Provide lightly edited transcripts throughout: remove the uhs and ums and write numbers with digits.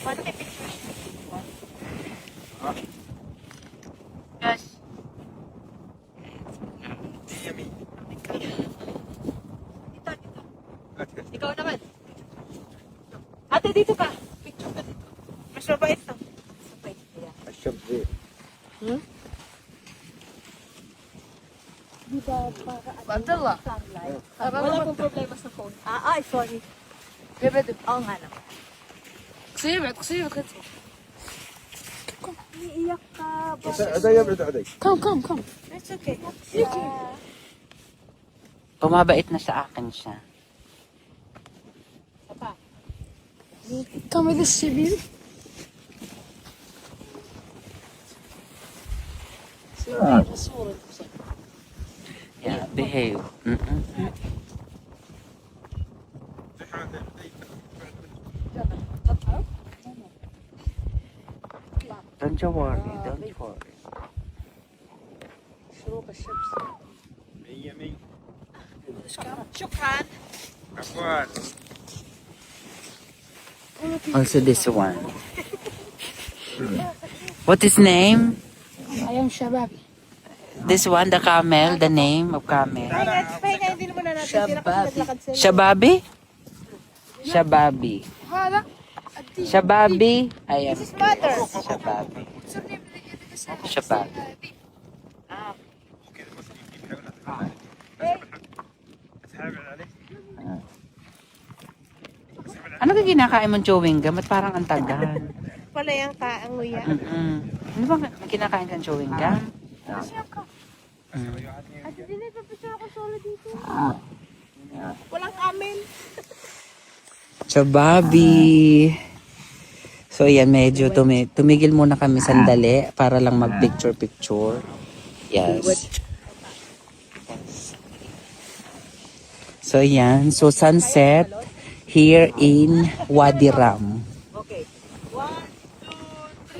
Pati pictures. Yes. Dito, dito. Ikaw naman. Ate, dito ka. Picture ka dito. Mas mabait to. Mabait. Yeah. Hmm? Di ba para Bandala. sunlight? Wala pong problema sa phone. Ay, sorry. Bebe, Oo nga lang. kusibet. Iiyak ka. Come. That's okay. Pumabait na sa akin siya. Papa. Come with this, Sibyl. Yeah, behave. Don't you worry, don't worry. Shukran. Also this one. What is name? I am Shababi. This one, the camel, the name of camel. Pahinga, hindi naman na natin. Naglakad sila. Shababi? Shababi. هذا Shababi. I am This is mother. Shababi. Shababi. Ano ka kinakain mong chewing gum? Ba't parang ang tagal? Pala yung kaanguya. Ano ba kinakain kang chewing gum? Ate, din ipapicture ako solo dito. Walang amin. Chababi. So yan, medyo tumigil muna kami sandali para lang mag-picture-picture. Yes. So yan, so sunset here in Wadi Ram. Okay. 1,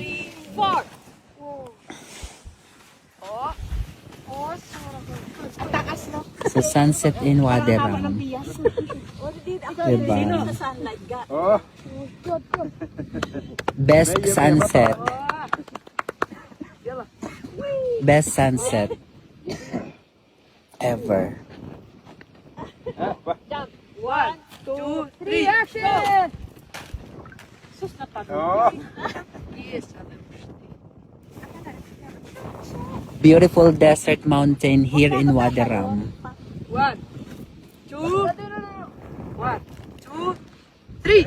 2, 3, 4. Ang taas, no? So sunset in Wadi Ram. Diba? Sa sunlight ga. Best sunset. Best sunset ever. Jump. 1, 2, 3, action! Sus, napagod. Yes. Beautiful desert mountain here in Wadi Ram. 1, 2, 1, 2, 3.